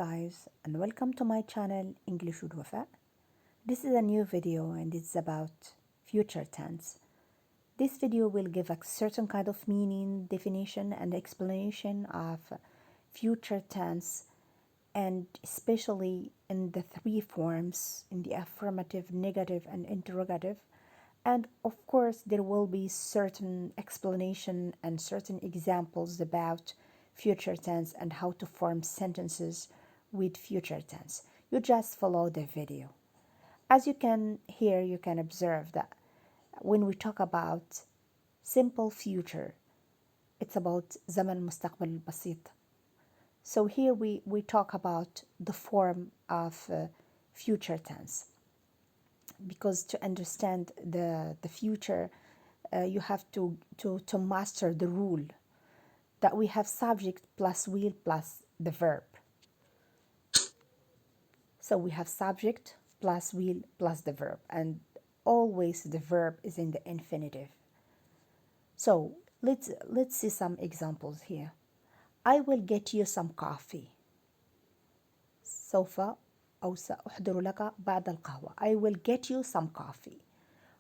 guys, and welcome to my channel English with Wafa. This is a new video and it's about future tense. This video will give a certain kind of meaning, definition and explanation of future tense, and especially in the three forms, in the affirmative, negative and interrogative. And of course there will be certain explanation and certain examples about future tense and how to form sentences with future tense. You just follow the video. As you can hear, you can observe that when we talk about simple future, it's about زمن مستقبل بسيط. So here we talk about the form of future tense, because to understand the future, you have to master the rule that we have subject plus will plus the verb. So we have subject plus will plus the verb, and always the verb is in the infinitive. So let's see some examples here. I will get you some coffee. سوف أو سأحضر لك بعد القهوة. I will get you some coffee.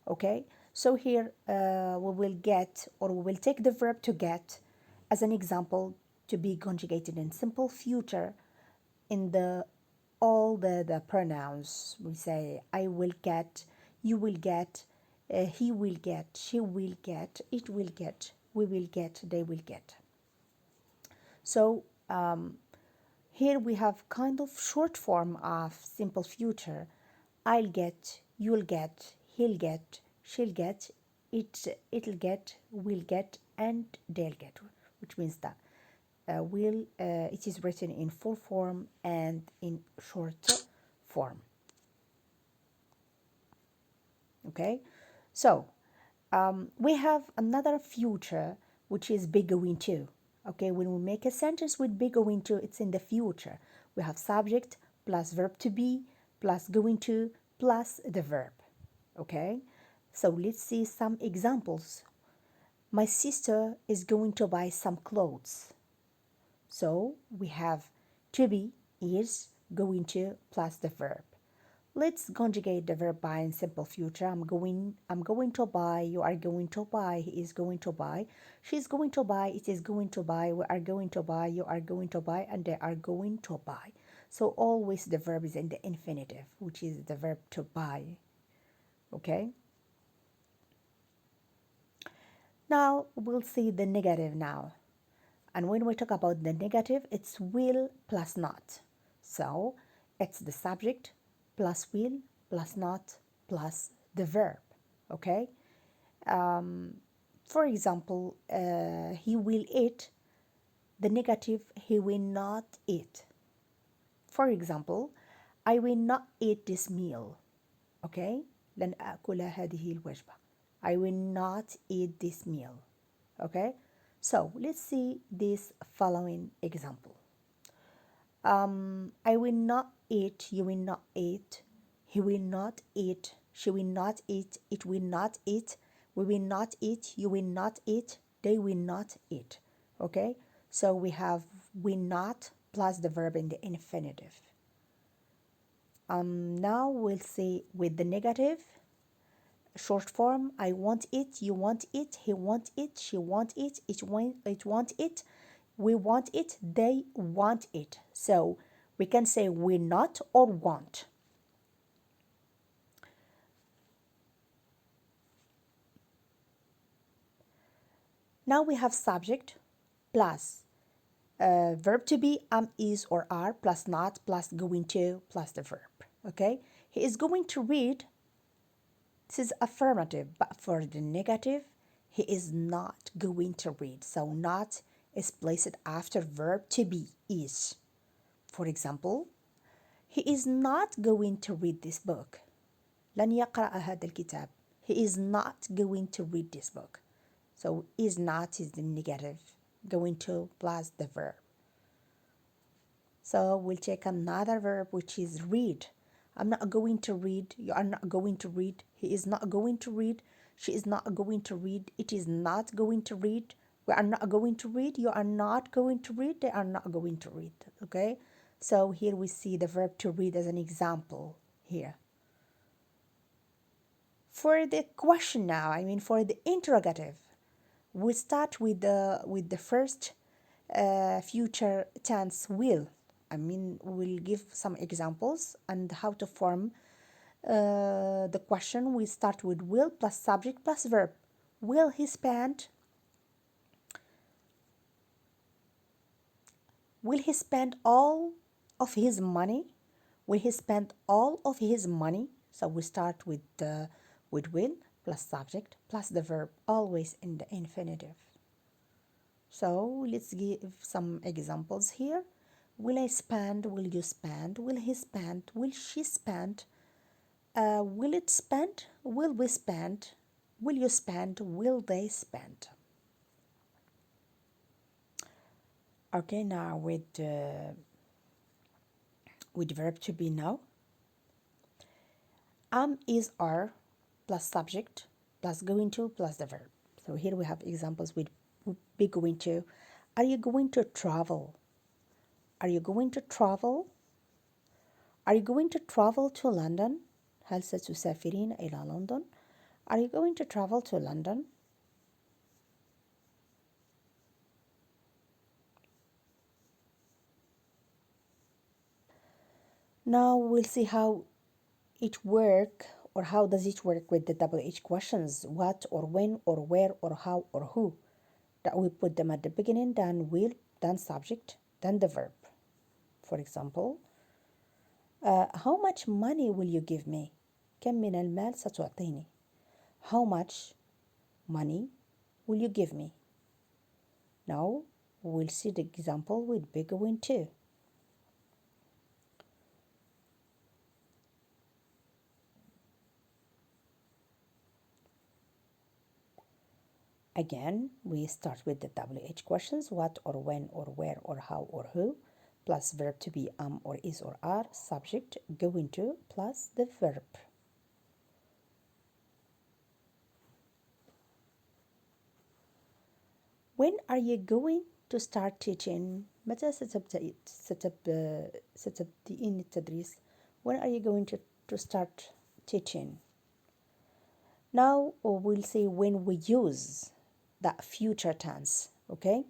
Okay, so here we will get, or we will take the verb to get as an example to be conjugated in simple future in all the pronouns. We say I will get, you will get, he will get, she will get, it will get, we will get, they will get. So here we have kind of short form of simple future. I'll get, you'll get, he'll get, she'll get, it'll get, will get, and they'll get, which means that it is written in full form and in short form. Okay, so we have another future which is be going to. Okay, when we make a sentence with be going to, it's in the future. We have subject plus verb to be plus going to plus the verb. Okay, so let's see some examples. My sister is going to buy some clothes. So we have to be, is, going to plus the verb. Let's conjugate the verb by in simple future. I'm going to buy, you are going to buy, he is going to buy, she's going to buy, it is going to buy, we are going to buy, you are going to buy, and they are going to buy. So always the verb is in the infinitive, which is the verb to buy. Okay? Now we'll see the negative now. And when we talk about the negative, it's will plus not. So it's the subject plus will plus not plus the verb. Okay? For example, he will eat. The negative, he will not eat. For example, I will not eat this meal. Okay? لن أكل هذه الوجبة. I will not eat this meal. Okay? So let's see this following example. I will not eat, you will not eat, he will not eat, she will not eat, it will not eat, we will not eat, you will not eat, they will not eat. Okay, so we have will not plus the verb in the infinitive. Now we'll see with the negative. Short form, I want it, you want it, he want it, she want it, it want it, we want it, they want it. So we can say will not or want. Now we have subject plus verb to be, am, is, or are, plus not, plus going to, plus the verb. Okay, he is going to read. This is affirmative, but for the negative, he is not going to read. So not is placed after verb to be, is. For example, he is not going to read this book. لن يقرأ هذا الكتاب. He is not going to read this book. So is not is the negative, going to plus the verb. So we'll take another verb which is read. I'm not going to read, you are not going to read, he is not going to read, she is not going to read, it is not going to read, we are not going to read, you are not going to read, they are not going to read. Okay, So here we see the verb to read as an example here. For the question now, I mean for the interrogative, we start with the first future tense will. I mean, we'll give some examples and how to form the question. We start with will plus subject plus verb. Will he spend? Will he spend all of his money? Will he spend all of his money? So we start with will plus subject plus the verb, always in the infinitive. So let's give some examples here. Will I spend? Will you spend? Will he spend? Will she spend? Will it spend? Will we spend? Will you spend? Will they spend? Okay, now with verb to be now. Am, is, are plus subject plus going to plus the verb. So here we have examples with be going to. Are you going to travel? Are you going to travel? Are you going to travel to London? هل ستسافرين إلى لندن? Are you going to travel to London? Now we'll see how it work or how does it work with the WH questions. What or when or where or how or who. That we put them at the beginning, then will, then subject, then the verb. For example, how much money will you give me? كم من المال ستعطيني? How much money will you give me? Now we'll see the example with be going to. Again, we start with the WH questions, what or when or where or how or who, plus verb to be am or is or are, subject, going to, plus the verb. When are you going to start teaching? متى ستبدأين التدريس? When are you going to start teaching? Now we'll say when we use that future tense, okay?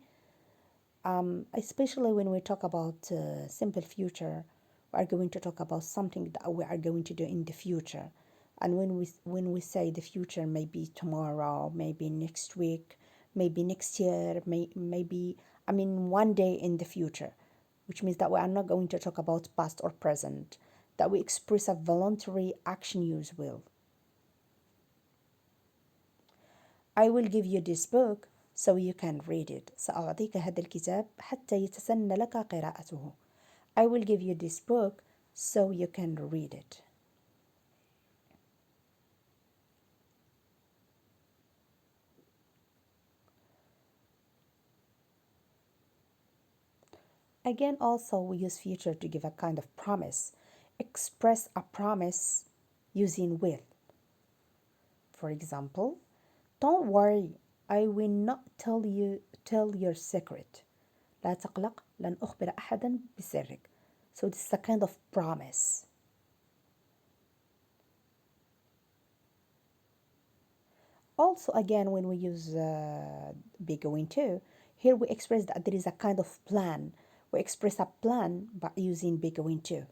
Especially when we talk about simple future, we are going to talk about something that we are going to do in the future. And when we say the future, maybe tomorrow, maybe next week, maybe next year, maybe I mean one day in the future, which means that we are not going to talk about past or present, that we express a voluntary action use will. I will give you this book so you can read it. سأعطيك هذا الكتاب حتى يتسنى لك قراءته. I will give you this book so you can read it. Again, also we use future to give a kind of promise. Express a promise using will. For example, don't worry, I will not tell your secret. لا تقلق، لن أخبر أحدا بسرك. So this is a kind of promise. Also, again, when we use be going to, here we express that there is a kind of plan. We express a plan by using be going to.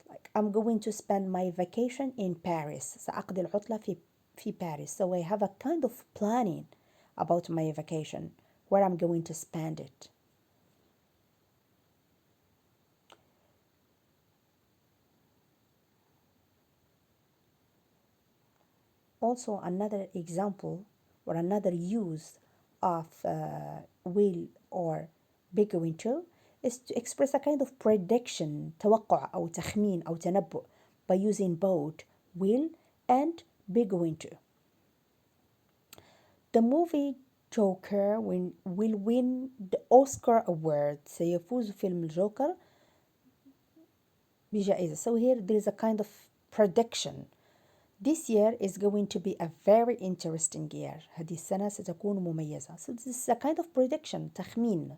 Like, I'm going to spend my vacation in Paris. سأقضي العطلة في Paris. So I have a kind of planning about my vacation, where I'm going to spend it. Also, another example or another use of will or be going to is to express a kind of prediction, توقع أو تخمين أو تنبؤ, by using both will and be going to. The movie Joker will win the Oscar Award. سيفوز فيلم الجوكر بجائزة. So here there is a kind of prediction. This year is going to be a very interesting year. هذه السنة ستكون مميزة. So this is a kind of prediction, تخمين.